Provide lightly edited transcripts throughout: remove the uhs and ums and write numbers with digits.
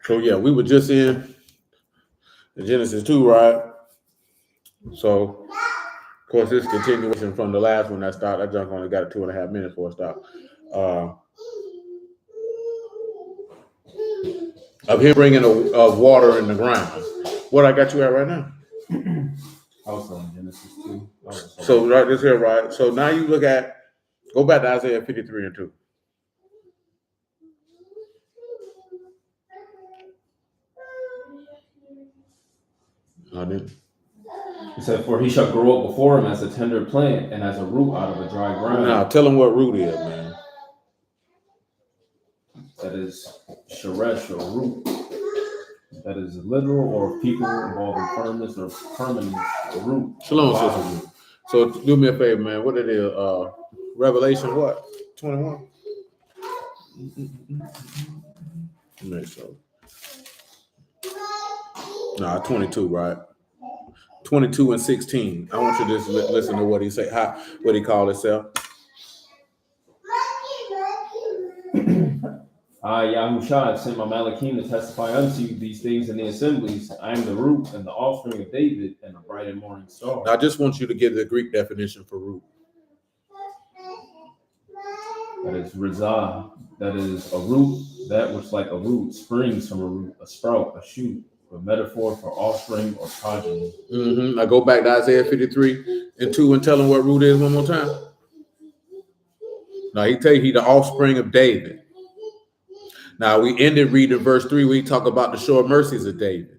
So yeah, we were just in Genesis 2, right? So of course this continuation from the last one that stopped. That junk only got 2.5 minutes before it stopped. Of him bringing a water in the ground. What I got you at right now? I was on Genesis 2. So right this here, right? So now you look at, go back to Isaiah 53 and 2. I didn't. He said, "For he shall grow up before him as a tender plant and as a root out of a dry ground." Now tell him what root is, man. That is sheresh or root. That is literal or people involving firmness or permanence or root. Shalom, sister. So do me a favor, man. What it is? Revelation what? 21? Make sure. Nah, 22, right? 22 and 16. I want you to just listen to what he say. What he called himself. I, Yahushua, have sent my Malachim to testify unto you these things in the assemblies. I am the root and the offspring of David and the bright and morning star. Now, I just want you to give the Greek definition for root. That is rizah. That is a root, that which like a root springs from a root, a sprout, a shoot, a metaphor for offspring or progeny. Now go back to Isaiah 53 and 2 and tell him what root is one more time. Now he tell you he the offspring of David. Now we ended reading verse 3 where he talk about the sure mercies of David.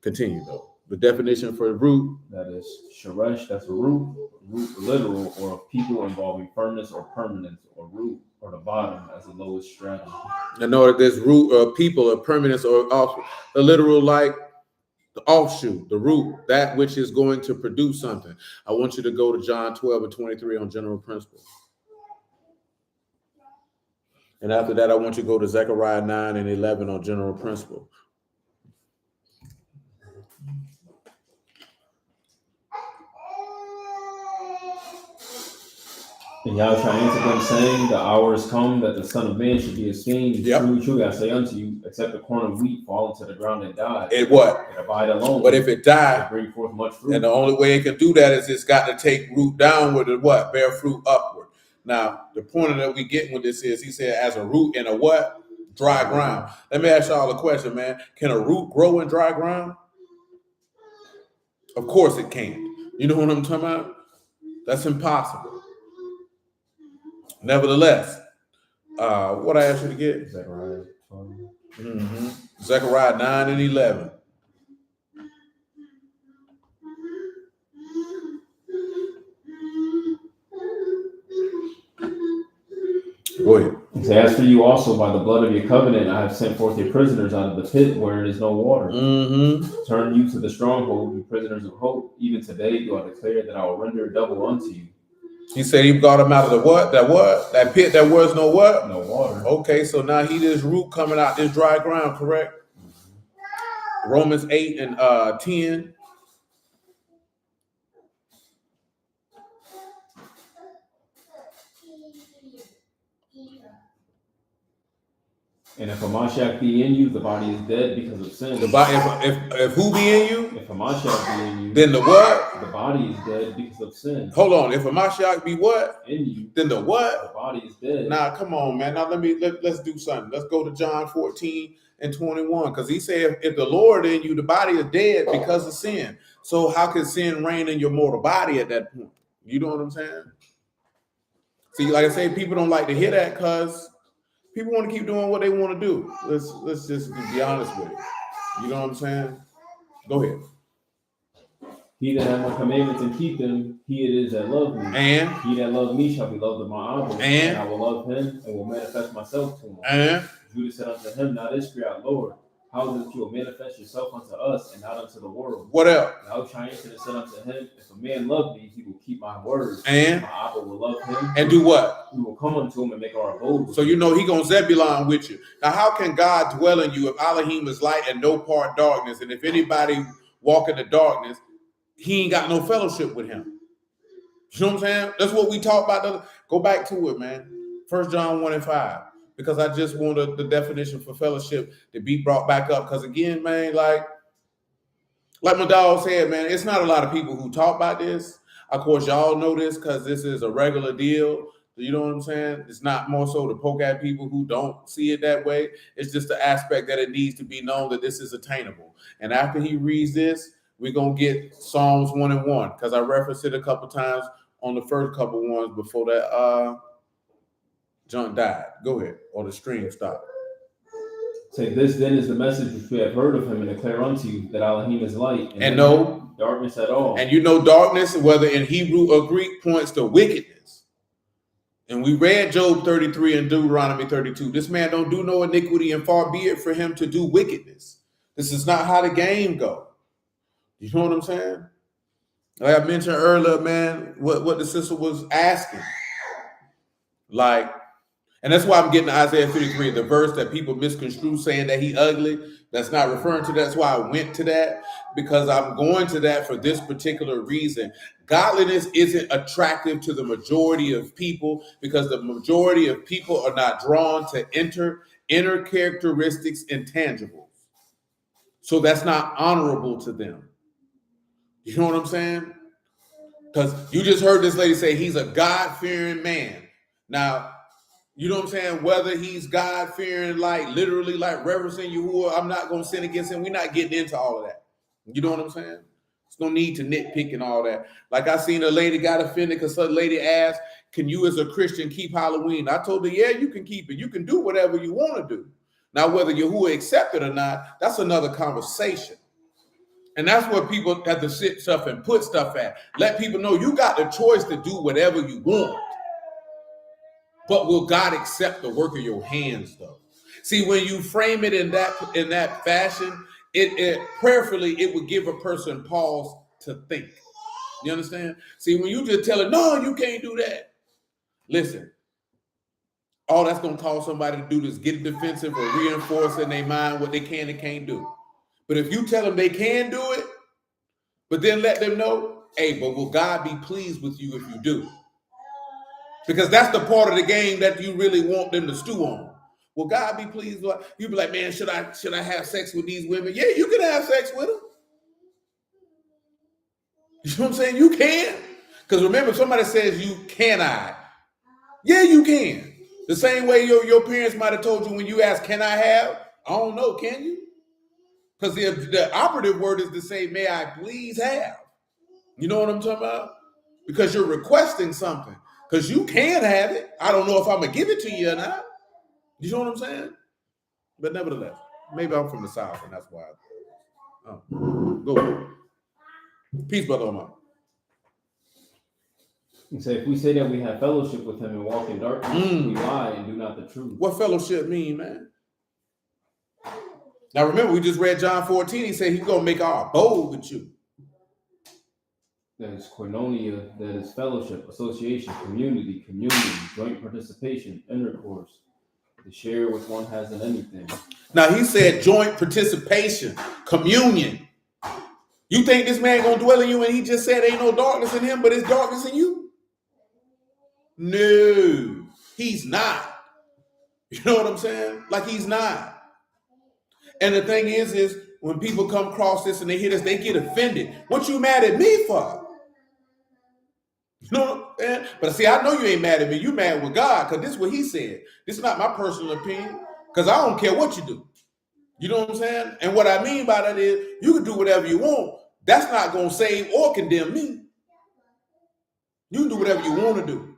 Continue though. The definition for root. That is sheresh, that's a root literal, or of people involving firmness or permanence, or root, or the bottom as the lowest stratum. In order this root of people of permanence or off, the literal like the offshoot, the root, that which is going to produce something. I want you to go to John 12 and 23 on general principle. And after that, I want you to go to Zechariah 9 and 11 on general principle. And Yahushua answered them, saying, the hour is come that the Son of Man should be esteemed. Yep. Truly, truly, I say unto you, except a corn of wheat fall into the ground and die. It what? It abide alone. But if it die, it bring forth much fruit. And the only way it can do that is it's got to take root downward and what? Bear fruit upward. Now, the point that we get with this is, he said, as a root in a what? Dry ground. Let me ask y'all a question, man. Can a root grow in dry ground? Of course it can't. You know what I'm talking about? That's impossible. Nevertheless, what I asked you to get? Zechariah 12. Zechariah 9 and 11. Go ahead. As for you also, by the blood of your covenant, I have sent forth your prisoners out of the pit where it is no water. Turn you to the stronghold, you prisoners of hope. Even today do I declare that I will render double unto you. He said he got him out of the what? That what? That pit that was no what? No water. Okay, so now he this root coming out this dry ground, correct? Romans 8 and 10. And if a Mashiach be in you, the body is dead because of sin. The body, if who be in you? If a Mashiach be in you, then the what? The body is dead because of sin. Hold on. If a Mashiach be what? In you, then the what? The body is dead. Now, come on, man. Now let's do something. Let's go to John 14 and 21. Because he said, if the Lord in you, the body is dead because of sin. So how can sin reign in your mortal body at that point? You know what I'm saying? See, like I say, people don't like to hear that because people want to keep doing what they want to do. Let's just be honest with it. You know what I'm saying? Go ahead. He that hath my commandments and keep them, he it is that love me. And he that love me shall be loved of my Abba. And I will love him and will manifest myself to him. And Judah said unto him, now this fear our Lord, how is it that you will manifest yourself unto us and not unto the world? What else? Yahushua answered and said unto him, if a man love me, he will keep my words. And my Abba will love him. And do what? We will come unto him and make our abode. So you know he gonna Zebulon with you. Now how can God dwell in you if Elohim is light and no part darkness? And if anybody walk in the darkness, he ain't got no fellowship with him. You know what I'm saying? That's what we talk about. Go back to it, man. 1 John 1 and 5. because I just wanted the definition for fellowship to be brought back up. Because again, man, like my dog said, man, it's not a lot of people who talk about this. Of course, y'all know this because this is a regular deal. You know what I'm saying? It's not more so to poke at people who don't see it that way. It's just the aspect that it needs to be known that this is attainable. And after he reads this, we're going to get Psalms 1 and 1, because I referenced it a couple times on the first couple ones before that junk died. Go ahead, or the stream stopped. Say, this then is the message which we have heard of him and declare unto you, that Elohim is light, and no darkness at all. And you know darkness, whether in Hebrew or Greek, points to wickedness. And we read Job 33 and Deuteronomy 32. This man don't do no iniquity, and far be it for him to do wickedness. This is not how the game goes. You know what I'm saying? Like I mentioned earlier, man, what the sister was asking. Like, and that's why I'm getting to Isaiah 53, the verse that people misconstrue saying that he ugly. That's not referring to that. That's why I went to that, because I'm going to that for this particular reason. Godliness isn't attractive to the majority of people because the majority of people are not drawn to inner characteristics and tangibles. So that's not honorable to them. You know what I'm saying? Because you just heard this lady say he's a God-fearing man. Now, you know what I'm saying? Whether he's God-fearing, like literally like reverencing Yahuwah, I'm not going to sin against him. We're not getting into all of that. You know what I'm saying? There's no need to nitpick and all that. Like I seen a lady got offended because some lady asked, can you as a Christian keep Halloween? I told her, yeah, you can keep it. You can do whatever you want to do. Now, whether Yahuwah accept it or not, that's another conversation. And that's where people have to sit stuff and put stuff at. Let people know you got the choice to do whatever you want. But will God accept the work of your hands, though? See, when you frame it in that fashion, it prayerfully, it would give a person pause to think. You understand? See, when you just tell it, no, you can't do that. Listen, all that's going to cause somebody to do is get defensive or reinforce in their mind what they can and can't do. But if you tell them they can do it, but then let them know, hey, but will God be pleased with you if you do? Because that's the part of the game that you really want them to stew on. Will God be pleased? You be like, man, should I have sex with these women? Yeah, you can have sex with them. You know what I'm saying? You can. Because remember, somebody says you cannot. Yeah, you can. The same way your parents might have told you when you asked, can I have? I don't know, can you? Because the operative word is to say, may I please have. You know what I'm talking about? Because you're requesting something. Because you can have it. I don't know if I'm going to give it to you or not. You know what I'm saying? But nevertheless, maybe I'm from the South and that's why. Go ahead. Peace, Brother Omar. He said, if we say that we have fellowship with him and walk in darkness, we lie and do not the truth. What fellowship mean, man? Now remember, we just read John 14. He said he's going to make our abode with you. That is koinonia, that is fellowship, association, community, joint participation, intercourse, to share what one has in anything. Now he said joint participation, communion. You think this man going to dwell in you and he just said ain't no darkness in him, but it's darkness in you? No, he's not. You know what I'm saying? Like he's not. And the thing is when people come across this and they hear this, they get offended. What you mad at me for? You know what I'm saying? But see, I know you ain't mad at me. You mad with God because this is what he said. This is not my personal opinion because I don't care what you do. You know what I'm saying? And what I mean by that is you can do whatever you want. That's not going to save or condemn me. You can do whatever you want to do.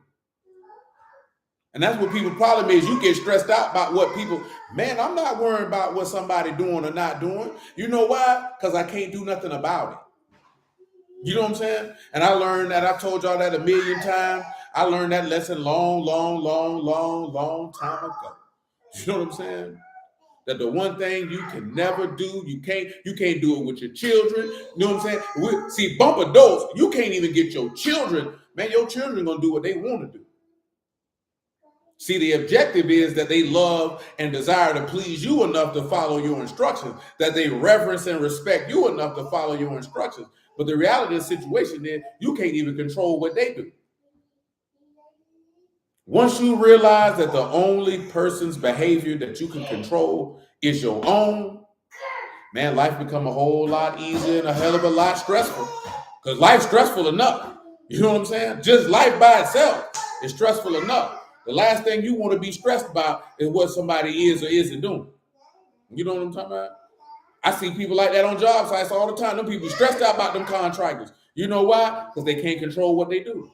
And that's what people's problem is. You get stressed out about what people, man, I'm not worrying about what somebody doing or not doing. You know why? Because I can't do nothing about it. You know what I'm saying? And I learned that. I told y'all that a million times. I learned that lesson long time ago. You know what I'm saying? That the one thing you can never do, you can't do it with your children. You know what I'm saying? See, bump adults, you can't even get your children. Man, your children gonna do what they want to do. See, the objective is that they love and desire to please you enough to follow your instructions, that they reverence and respect you enough to follow your instructions. But the reality of the situation is you can't even control what they do. Once you realize that the only person's behavior that you can control is your own, man, life become a whole lot easier and a hell of a lot stressful. Because life's stressful enough. You know what I'm saying? Just life by itself is stressful enough. The last thing you want to be stressed about is what somebody is or isn't doing. You know what I'm talking about? I see people like that on job sites all the time. Them people stressed out about them contractors. You know why? Because they can't control what they do.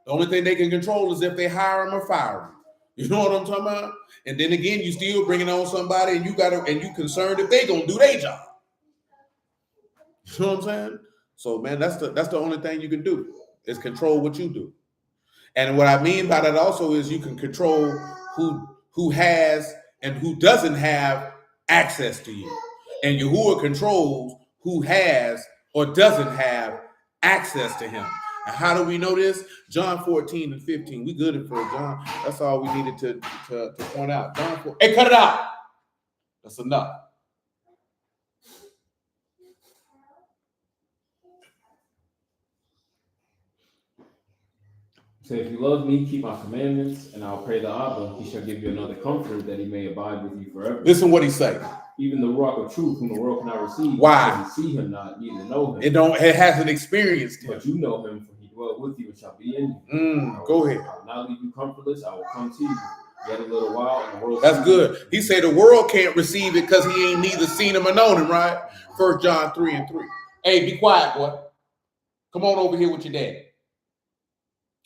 The only thing they can control is if they hire them or fire them. You know what I'm talking about? And then again, you still bringing on somebody, and you concerned if they gonna do their job. You know what I'm saying? So, man, that's the only thing you can do is control what you do. And what I mean by that also is you can control who has and who doesn't have access to you. And Yahuwah controls who has or doesn't have access to him. And how do we know this? John 14 and 15. We good for John. That's all we needed to point out. John 14. Hey, cut it out. That's enough. So if you love me, keep my commandments, and I'll pray the Abba. He shall give you another comforter that he may abide with you forever. Listen what he say. Even the rock of truth, whom the world cannot receive. Why? Because you see him not, neither know him. It hasn't experienced him. But you know him, for he dwells with you and shall be in you. Go ahead. I will not leave you comfortless. I will come to you. Yet a little while, and the world. That's good. He said the world can't receive it because he ain't neither seen him or known him, right? 1 John 3 and 3. Hey, be quiet, boy. Come on over here with your daddy.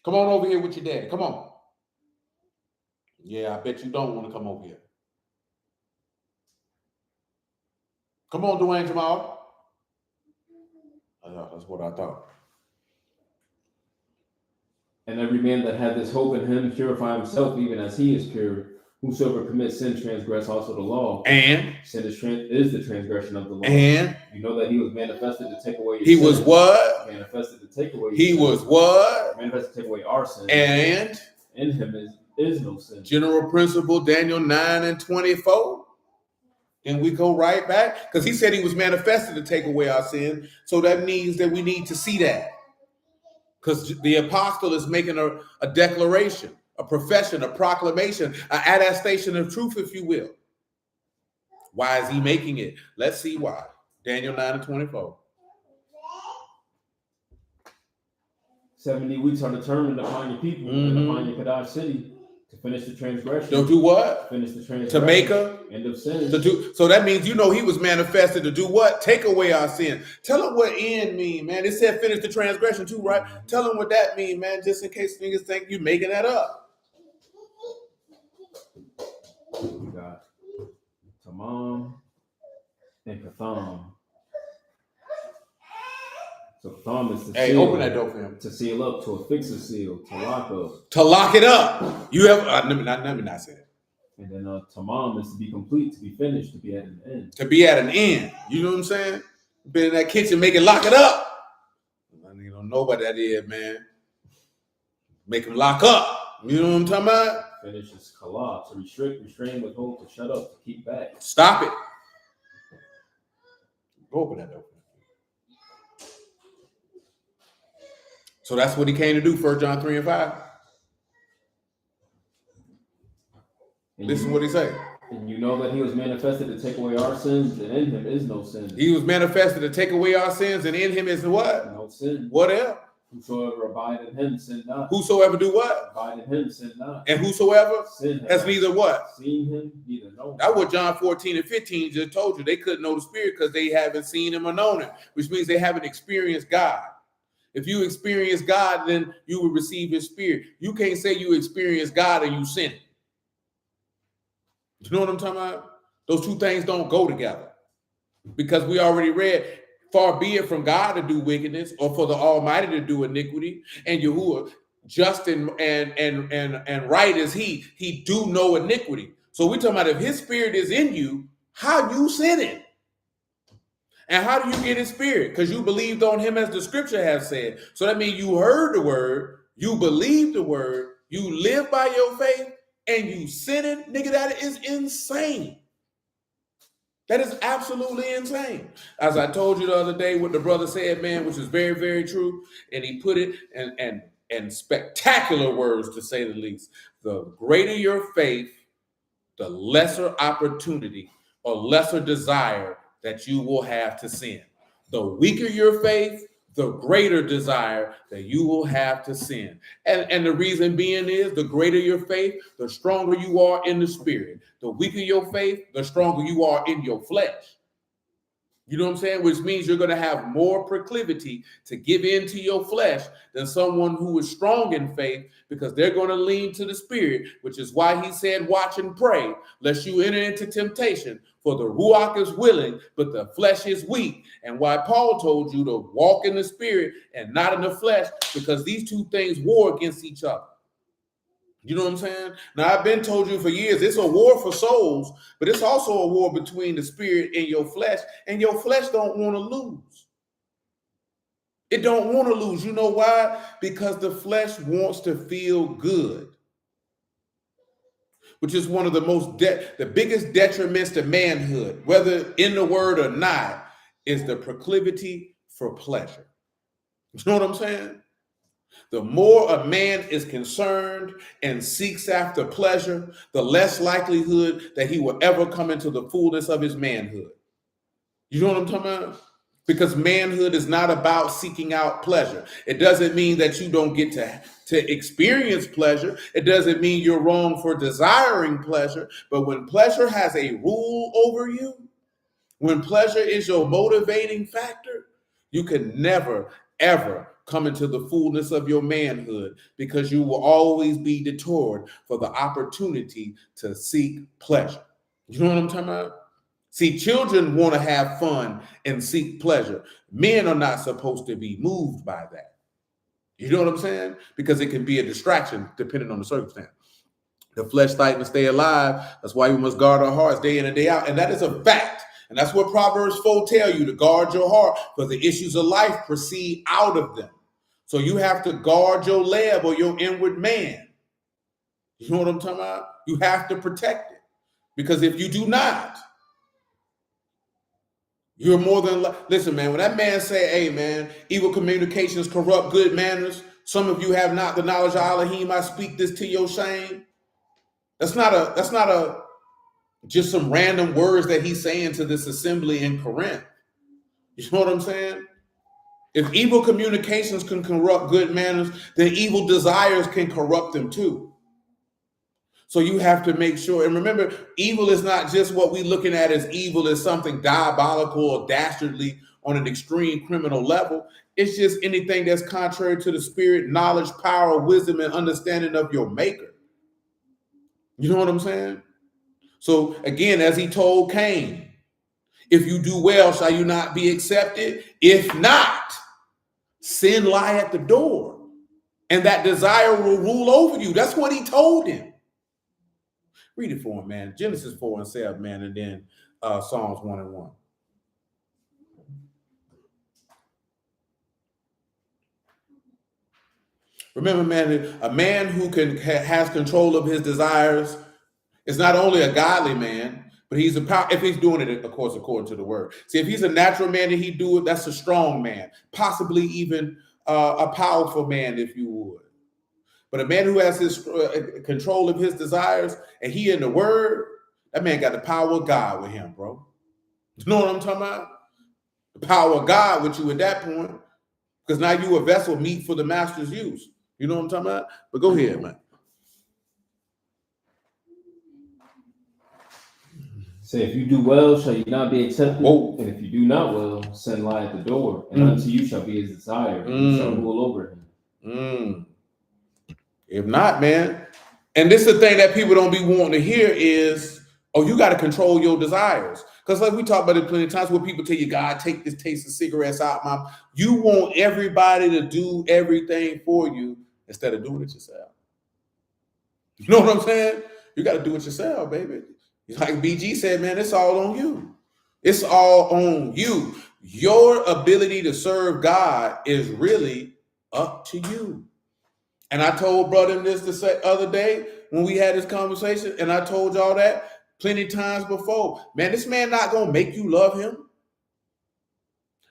Come on over here with your daddy. Come on. Yeah, I bet you don't want to come over here. Come on, Dwayne Jamal. That's what I thought. And every man that hath this hope in him purify himself, even as he is pure. Whosoever commits sin transgress also the law. And sin is the transgression of the law. And you know that he was manifested to take away your he sin. Was what? Manifested to take away your he sin. Was what? Manifested to take away our sin. And in him is no sin. General principle, Daniel 9 and 24. Then we go right back. Because he said he was manifested to take away our sin. So that means that we need to see that. Because the apostle is making a declaration, a profession, a proclamation, an attestation of truth, if you will. Why is he making it? Let's see why. Daniel 9 and 24. 70 weeks are determined upon your people and upon your Kadash city to finish the transgression. Don't do what? Finish the transgression. To make a end of sin. So that means he was manifested to do what? Take away our sin. Tell them what end mean, man. It said finish the transgression too, right? Tell them what that mean, man, just in case niggas think you making that up. We got Tamam and Katham. So Katham is to seal. Open that door for him. To seal up, to affix a seal, to lock up. To lock it up. You have let me not say it. And then Tamam is to be complete, to be finished, to be at an end. To be at an end. You know what I'm saying? Been in that kitchen, make it lock it up. I don't know what that is, man. Make them lock up. You know what I'm talking about? Finish is kala, to restrict, restrain, withhold, to shut up, to keep back. Stop it. Go open that door. So that's what he came to do, 1 John 3 and 5. Listen what he say. And you know that he was manifested to take away our sins, and in him is no sin. He was manifested to take away our sins, and in him is what? No sin. What else? Whosoever abide in him, sin not. Whosoever do what? Abide in him, sin not. And whosoever sin has neither what? Seen him, neither know him. That's what John 14 and 15 just told you. They couldn't know the Spirit because they haven't seen him or known him, which means they haven't experienced God. If you experience God, then you will receive his Spirit. You can't say you experience God and you sin. You know what I'm talking about? Those two things don't go together. Because we already read, far be it from God to do wickedness or for the Almighty to do iniquity. And Yahuwah, just and right as he do no iniquity. So we're talking about if his Spirit is in you, how you sinning? And how do you get his Spirit? Because you believed on him as the scripture has said. So that means you heard the word, you believed the word, you live by your faith, and you sinning. Nigga, that is insane. That is absolutely insane. As I told you the other day, what the brother said, man, which is very, very true. And he put it, and and spectacular words, to say the least. The greater your faith, the lesser opportunity or lesser desire that you will have to sin. The weaker your faith, the greater desire that you will have to sin. And the reason being is the greater your faith, the stronger you are in the spirit. The weaker your faith, the stronger you are in your flesh. You know what I'm saying? Which means you're going to have more proclivity to give in to your flesh than someone who is strong in faith, because they're going to lean to the spirit, which is why he said, watch and pray, lest you enter into temptation. For the ruach is willing, but the flesh is weak. And why Paul told you to walk in the spirit and not in the flesh, because these two things war against each other. You know what I'm saying? Now, I've been told you for years, it's a war for souls, but it's also a war between the spirit and your flesh don't want to lose. It don't want to lose. You know why? Because the flesh wants to feel good, which is one of the biggest detriments to manhood, whether in the word or not, is the proclivity for pleasure. You know what I'm saying? The more a man is concerned and seeks after pleasure, the less likelihood that he will ever come into the fullness of his manhood. You know what I'm talking about? Because manhood is not about seeking out pleasure. It doesn't mean that you don't get to experience pleasure. It doesn't mean you're wrong for desiring pleasure. But when pleasure has a rule over you, when pleasure is your motivating factor, you can never, ever come into the fullness of your manhood, because you will always be detoured for the opportunity to seek pleasure. You know what I'm talking about? See, children want to have fun and seek pleasure. Men are not supposed to be moved by that. You know what I'm saying? Because it can be a distraction depending on the circumstance. The flesh fight to stay alive. That's why we must guard our hearts day in and day out. And that is a fact. And that's what Proverbs 4 tell you, to guard your heart, for the issues of life proceed out of them. So you have to guard your lab or your inward man. You know what I'm talking about? You have to protect it. Because if you do not, you're more than listen, man. When that man say, "Hey, man, evil communications corrupt good manners. Some of you have not the knowledge of Elohim. I speak this to your shame." That's not a just some random words that he's saying to this assembly in Corinth. You know what I'm saying? If evil communications can corrupt good manners, then evil desires can corrupt them too. So you have to make sure, and remember, evil is not just what we're looking at as evil as something diabolical or dastardly on an extreme criminal level. It's just anything that's contrary to the spirit, knowledge, power, wisdom, and understanding of your maker. You know what I'm saying? So again, as he told Cain, if you do well, shall you not be accepted? If not, sin lie at the door, and that desire will rule over you. That's what he told him. Read it for him, man. Genesis 4 and 7, man, and then Psalms 1 and 1. Remember, man, a man who has control of his desires is not only a godly man, but he's a power. If he's doing it, of course, according to the word. See, if he's a natural man and he do it, that's a strong man, possibly even a powerful man, if you would. But a man who has his control of his desires and he in the word, that man got the power of God with him, bro. You know what I'm talking about? The power of God with you at that point, because now you a vessel meet for the master's use. You know what I'm talking about? But go ahead, man. Say, if you do well, shall you not be accepted? Whoa. And if you do not well, sin lie at the door, and unto you shall be his desire, and you shall rule over him. If not, man. And this is the thing that people don't be wanting to hear is, oh, you got to control your desires. Because like we talk about it plenty of times where people tell you, God, take this taste of cigarettes out, mom. You want everybody to do everything for you instead of doing it yourself. You know what I'm saying? You got to do it yourself, baby. Like BG said, man, it's all on you. It's all on you. Your ability to serve God is really up to you. And I told brother this the other day when we had this conversation, and I told y'all that plenty times before. Man, this man not going to make you love him.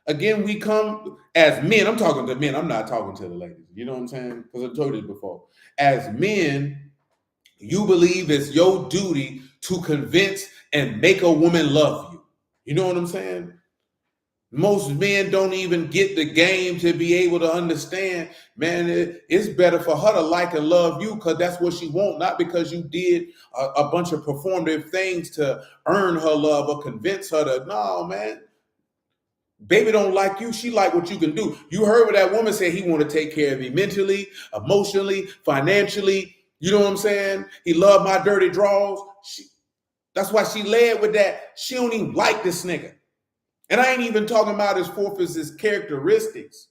Again, we come as men. I'm talking to men. I'm not talking to the ladies. You know what I'm saying? Because I told you this before. As men, you believe it's your duty to convince and make a woman love you. You know what I'm saying? Most men don't even get the game to be able to understand, man, it's better for her to like and love you because that's what she wants, not because you did a bunch of performative things to earn her love or convince her to, no, man. Baby don't like you. She like what you can do. You heard what that woman said. He want to take care of me mentally, emotionally, financially. You know what I'm saying? He loved my dirty draws. That's why she led with that. She don't even like this nigga. And I ain't even talking about his forfeits, his characteristics.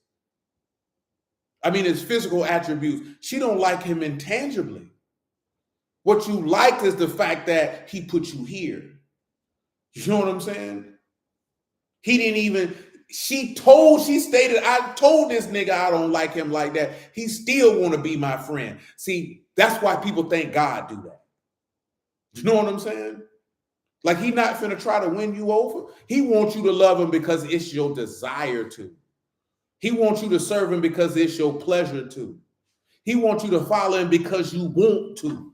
I mean, his physical attributes. She don't like him intangibly. What you like is the fact that he put you here. You know what I'm saying? He didn't even, she stated, I told this nigga I don't like him like that. He still want to be my friend. See, that's why people think God do that. You know what I'm saying? Like he not finna try to win you over. He wants you to love him because it's your desire to. He wants you to serve him because it's your pleasure to. He wants you to follow him because you want to.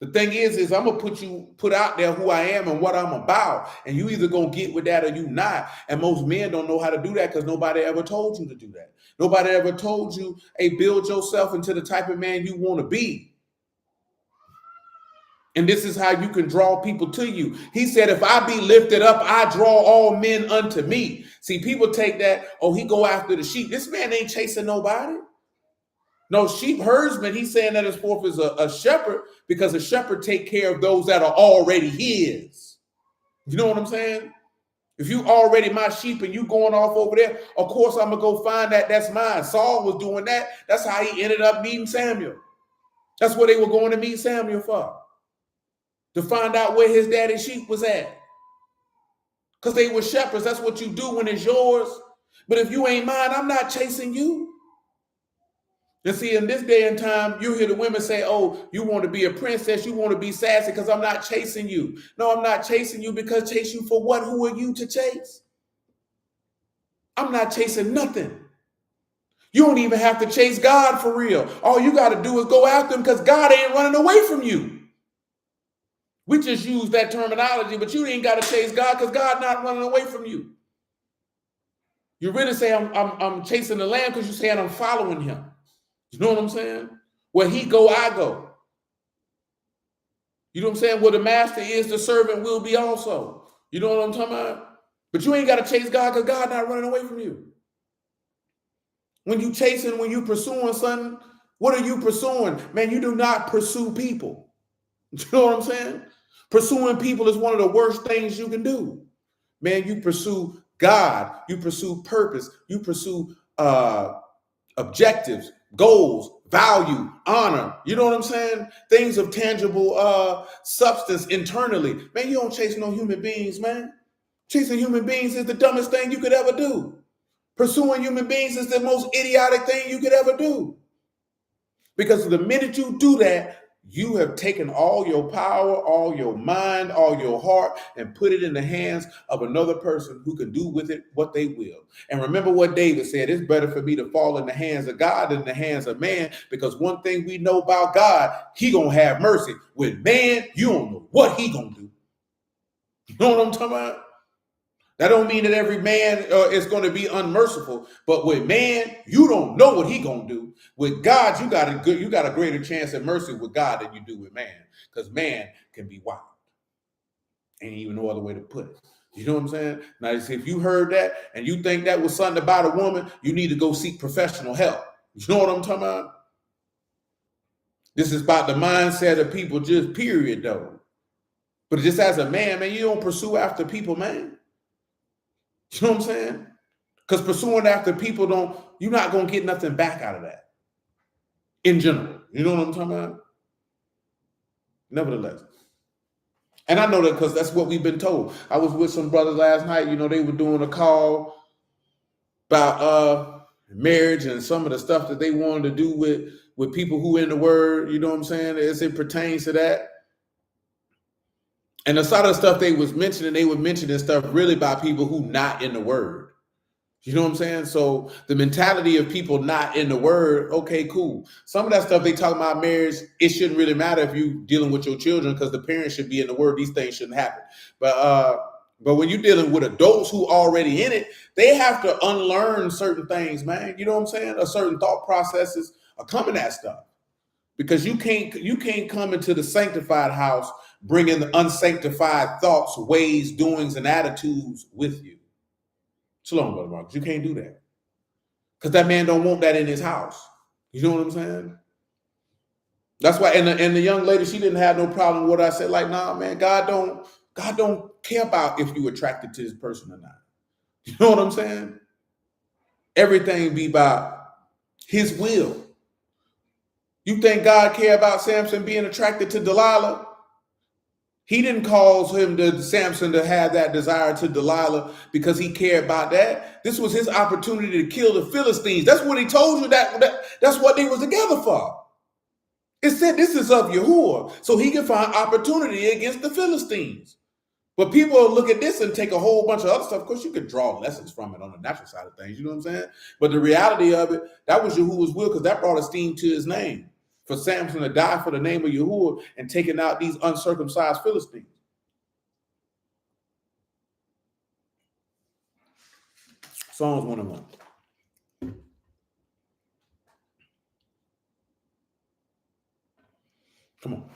The thing is I'm gonna put out there who I am and what I'm about, and you either gonna get with that or you not. And most men don't know how to do that because nobody ever told you to do that. Nobody ever told you, hey, build yourself into the type of man you want to be. And this is how you can draw people to you. He said, if I be lifted up, I draw all men unto me. See, people take that, oh, he go after the sheep. This man ain't chasing nobody. No, sheep herdsman, he's saying that his forth is a shepherd because a shepherd take care of those that are already his. You know what I'm saying? If you already my sheep and you going off over there, of course I'm going to go find that's mine. Saul was doing that. That's how he ended up meeting Samuel. That's what they were going to meet Samuel for. To find out where his daddy's sheep was at. Because they were shepherds. That's what you do when it's yours. But if you ain't mine, I'm not chasing you. And see, in this day and time, you hear the women say, oh, you want to be a princess, you want to be sassy because I'm not chasing you. No, I'm not chasing you because chase you for what? Who are you to chase? I'm not chasing nothing. You don't even have to chase God for real. All you got to do is go after him because God ain't running away from you. We just use that terminology, but you ain't got to chase God because God not running away from you. You really say I'm chasing the lamb because you're saying I'm following him. You know what I'm saying? Where he go, I go. You know what I'm saying? Where the master is, the servant will be also. You know what I'm talking about? But you ain't got to chase God because God not running away from you. When you chasing, when you pursuing something, what are you pursuing? Man, you do not pursue people. You know what I'm saying? Pursuing people is one of the worst things you can do. Man, you pursue God. You pursue purpose. You pursue objectives, goals, value, honor. You know what I'm saying? Things of tangible substance internally. Man, you don't chase no human beings, man. Chasing human beings is the dumbest thing you could ever do. Pursuing human beings is the most idiotic thing you could ever do. Because the minute you do that, you have taken all your power, all your mind, all your heart, and put it in the hands of another person who can do with it what they will. And remember what David said, it's better for me to fall in the hands of God than the hands of man, because one thing we know about God, he gonna have mercy. With man, you don't know what he gonna do. You know what I'm talking about? That don't mean that every man is going to be unmerciful, but with man, you don't know what he gonna do. With God, you got a greater chance at mercy with God than you do with man, because man can be wild. Ain't even no other way to put it. You know what I'm saying? Now, if you heard that and you think that was something about a woman, you need to go seek professional help. You know what I'm talking about? This is about the mindset of people, just period, though. But just as a man, you don't pursue after people, man. You know what I'm saying? Because pursuing after people you're not going to get nothing back out of that. In general. You know what I'm talking about? Nevertheless. And I know that because that's what we've been told. I was with some brothers last night, they were doing a call about marriage and some of the stuff that they wanted to do with people who in the word, you know what I'm saying, as it pertains to that. And the sort of stuff they were mentioning stuff really by people who not in the word. You know what I'm saying? So the mentality of people not in the word, okay, cool. Some of that stuff they talk about marriage, it shouldn't really matter if you dealing with your children because the parents should be in the word. These things shouldn't happen. But when you're dealing with adults who already in it, they have to unlearn certain things, man. You know what I'm saying? A certain thought processes are coming at stuff because you can't come into the sanctified house bringing the unsanctified thoughts, ways, doings, and attitudes with you. Shalom, Brother Marcus. You can't do that. Because that man don't want that in his house. You know what I'm saying? That's why, and the young lady, she didn't have no problem with what I said. Like, nah, man, God don't care about if you attracted to this person or not. You know what I'm saying? Everything be about his will. You think God care about Samson being attracted to Delilah? He didn't cause Samson to have that desire to Delilah because he cared about that. This was his opportunity to kill the Philistines. That's what he told you that's what they was together for. It said this is of Yahuwah, so he can find opportunity against the Philistines. But people will look at this and take a whole bunch of other stuff. Of course, you could draw lessons from it on the natural side of things. You know what I'm saying? But the reality of it, that was Yahuwah's will because that brought esteem to his name. For Samson to die for the name of Yahuwah and taking out these uncircumcised Philistines. Psalms 1:1. Come on.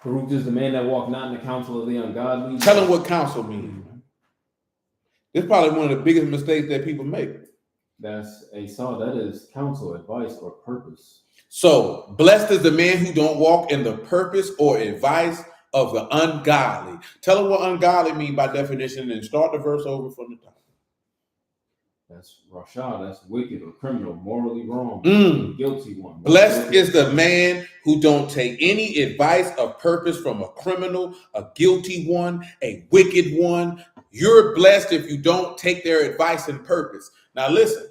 Baruch is the man that walked not in the counsel of the ungodly. Tell him what counsel means. It's probably one of the biggest mistakes that people make. That's a song. That is counsel, advice, or purpose. So, blessed is the man who don't walk in the purpose or advice of the ungodly. Tell him what ungodly mean by definition and start the verse over from the top. That's Rasha, that's wicked or criminal, morally wrong, guilty one. Blessed is the man who don't take any advice of purpose from a criminal, a guilty one, a wicked one. You're blessed if you don't take their advice and purpose. Now listen,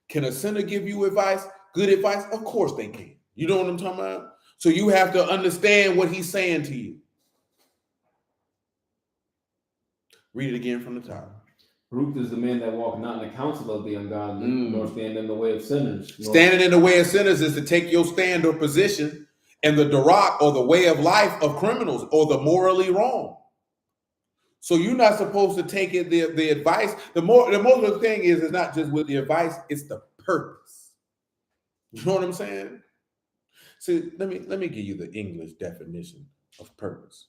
can a sinner give you advice, good advice? Of course they can. You know what I'm talking about? So you have to understand what he's saying to you. Read it again from the top. Baruch is the man that walk not in the counsel of the ungodly, nor stand in the way of sinners. Standing in the way of sinners is to take your stand or position in the darak or the way of life of criminals or the morally wrong. So you're not supposed to take it the advice. The most of the thing is it's not just with the advice, it's the purpose. You know what I'm saying? See, let me give you the English definition of purpose.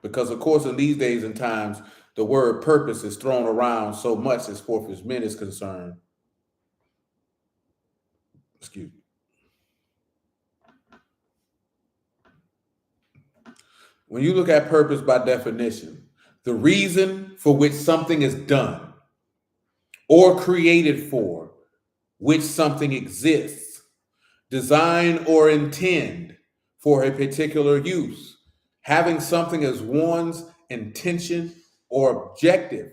Because of course in these days and times, the word purpose is thrown around so much as far as men is concerned. Excuse me. When you look at purpose by definition, the reason for which something is done or created for which something exists, design or intend for a particular use, having something as one's intention or objective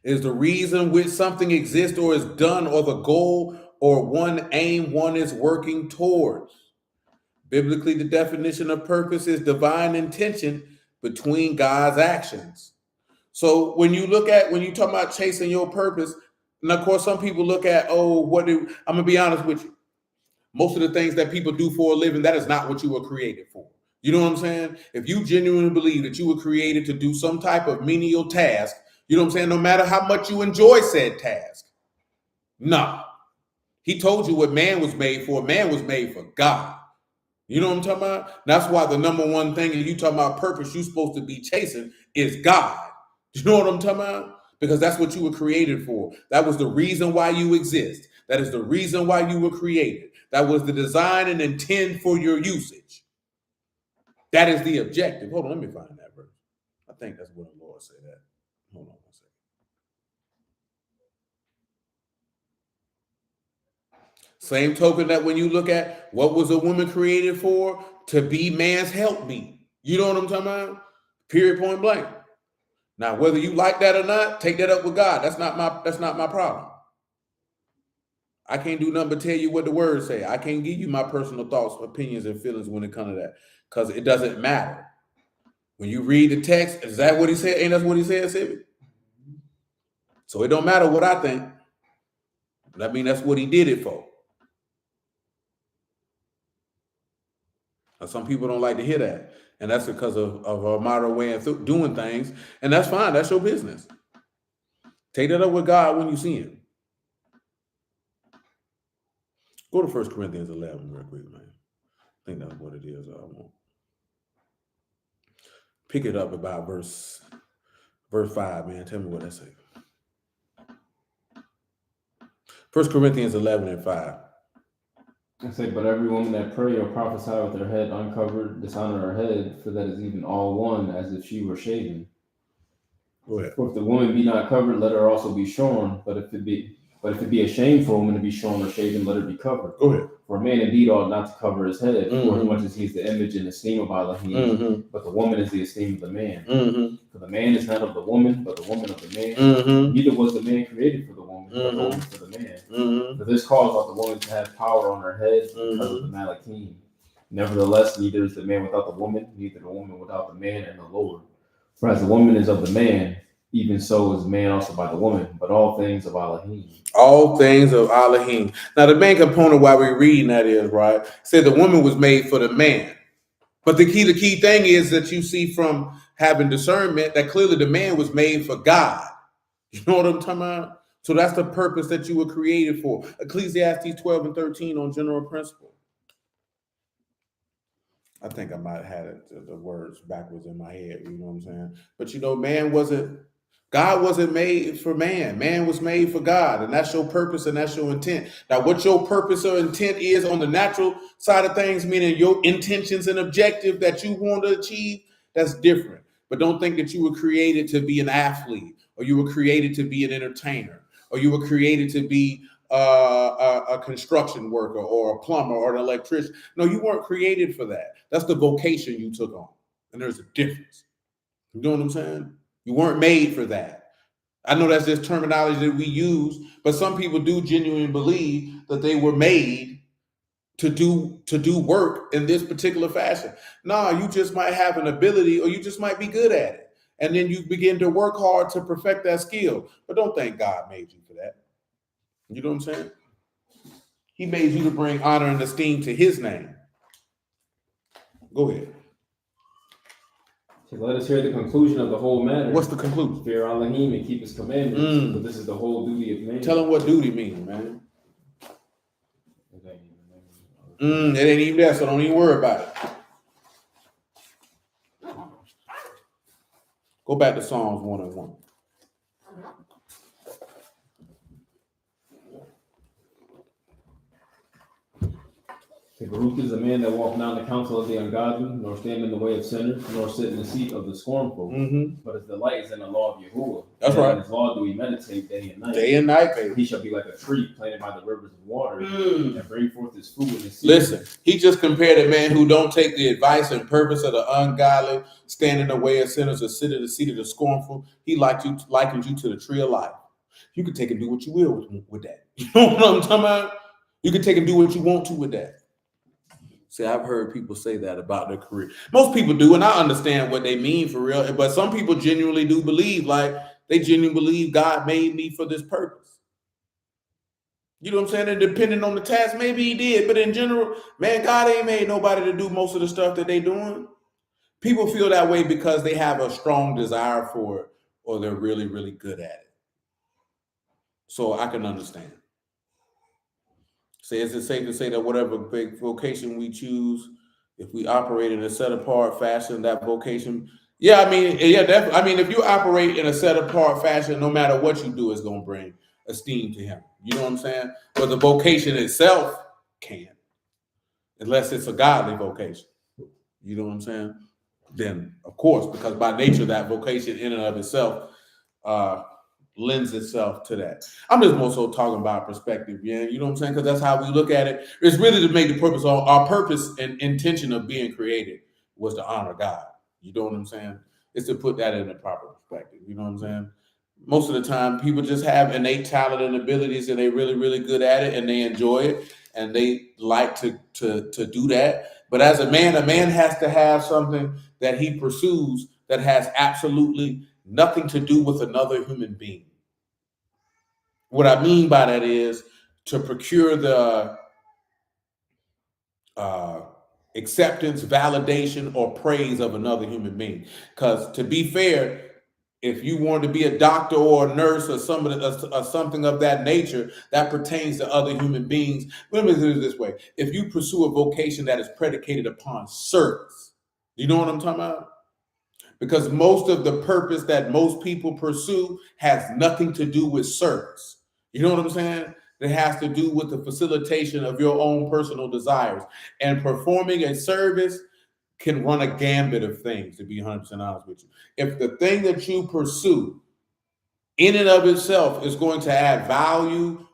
is the reason which something exists or is done or the goal or one aim one is working towards. Biblically, the definition of purpose is divine intention between God's actions. So when you talk about chasing your purpose, and of course, some people look at, I'm going to be honest with you. Most of the things that people do for a living, that is not what you were created for. You know what I'm saying? If you genuinely believe that you were created to do some type of menial task, you know what I'm saying? No matter how much you enjoy said task. No. He told you what man was made for. Man was made for God. You know what I'm talking about? That's why the number one thing, and you talking about purpose you're supposed to be chasing is God. You know what I'm talking about? Because that's what you were created for. That was the reason why you exist. That is the reason why you were created. That was the design and intent for your usage. That is the objective. Hold on, let me find that verse. I think that's what the Lord said that. Hold on one second. Same token that when you look at what was a woman created for, to be man's helpmeet. You know what I'm talking about? Period, point blank. Now, whether you like that or not, take that up with God. That's not my problem. I can't do nothing but tell you what the words say. I can't give you my personal thoughts, opinions, and feelings when it comes to that, because it doesn't matter. When you read the text, is that what he said? Ain't that what he said, Sibby? So it don't matter what I think. I mean, that's what he did it for. Now, some people don't like to hear that. And that's because of our modern way of doing things. And that's fine. That's your business. Take that up with God when you see him. Go to 1 Corinthians 11 real quick, man. I think that's what it is. I won't pick it up about verse 5, man. Tell me what that says. 1 Corinthians 11 and 5. I say, but every woman that pray or prophesy with her head uncovered dishonor her head, for that is even all one, as if she were shaven. Go ahead. For if the woman be not covered, let her also be shorn. But if it be a shame for a woman to be shorn or shaven, let her be covered. Go ahead. For a man indeed ought not to cover his head, for as much as he is the image and esteem of Elohim, but the woman is the esteem of the man. For the man is not of the woman, but the woman of the man. Neither was the man created for the woman, but the woman for the man. For this cause ought the woman to have power on her head because of the Malachim. Nevertheless, neither is the man without the woman, neither the woman without the man and the Lord. For as the woman is of the man, even so is man also by the woman, but all things of Elohim. All things of Elohim. Now, the main component while we're reading that is, right, said the woman was made for the man. But the key thing is that you see from having discernment that clearly the man was made for God. You know what I'm talking about? So that's the purpose that you were created for. Ecclesiastes 12 and 13 on general principle. I think I might have had the words backwards in my head, you know what I'm saying? But God wasn't made for man. Man was made for God, and that's your purpose and that's your intent. Now, what your purpose or intent is on the natural side of things, meaning your intentions and objective that you want to achieve, that's different. But don't think that you were created to be an athlete, or you were created to be an entertainer, or you were created to be a construction worker or a plumber or an electrician. No, you weren't created for that. That's the vocation you took on. And there's a difference. You know what I'm saying? You weren't made for that. I know that's just terminology that we use, but some people do genuinely believe that they were made to do work in this particular fashion. No, you just might have an ability, or you just might be good at it. And then you begin to work hard to perfect that skill. But don't think God made you for that. You know what I'm saying? He made you to bring honor and esteem to his name. Go ahead. So let us hear the conclusion of the whole matter. What's the conclusion? Fear Elohim and keep his commandments. For this is the whole duty of man. Tell him what duty means, man. It ain't even there, so don't even worry about it. Go back to Psalms 1:1. Baruch is a man that walk not in the counsel of the ungodly, nor stand in the way of sinners, nor sit in the seat of the scornful. But his delight is in the law of Yahuwah. That's right. In his law do we meditate day and night. Day and night, baby. He shall be like a tree planted by the rivers of water, and bring forth his food in his season. Listen, he just compared a man who don't take the advice and purpose of the ungodly, stand in the way of sinners, or sit in the seat of the scornful. He likens you to the tree of life. You can take and do what you will with that. You know what I'm talking about? You can take and do what you want to with that. See, I've heard people say that about their career. Most people do, and I understand what they mean for real. But some people genuinely do believe, like they genuinely believe God made me for this purpose. You know what I'm saying? And depending on the task, maybe he did. But in general, man, God ain't made nobody to do most of the stuff that they doing. People feel that way because they have a strong desire for it, or they're really, really good at it. So I can understand. So is it safe to say that whatever big vocation we choose, if we operate in a set apart fashion, that vocation, definitely. I mean, if you operate in a set apart fashion, no matter what you do, is going to bring esteem to him. You know what I'm saying? But the vocation itself can't, unless it's a godly vocation. You know what I'm saying? Then, of course, because by nature, that vocation in and of itself lends itself to that. I'm just more so talking about perspective, yeah. You know what I'm saying? Because that's how we look at it. It's really to make the purpose, our purpose and intention of being created was to honor God. You know what I'm saying? It's to put that in the proper perspective. You know what I'm saying? Most of the time, people just have innate talent and abilities, and they're really, really good at it, and they enjoy it, and they like to do that. But as a man has to have something that he pursues that has absolutely nothing to do with another human being. What I mean by that is to procure the acceptance, validation, or praise of another human being. Because to be fair, if you want to be a doctor or a nurse or something of that nature that pertains to other human beings, let me do it this way. If you pursue a vocation that is predicated upon service, you know what I'm talking about? Because most of the purpose that most people pursue has nothing to do with service. You know what I'm saying? It has to do with the facilitation of your own personal desires. And performing a service can run a gambit of things, to be 100% honest with you. If the thing that you pursue in and of itself is going to add value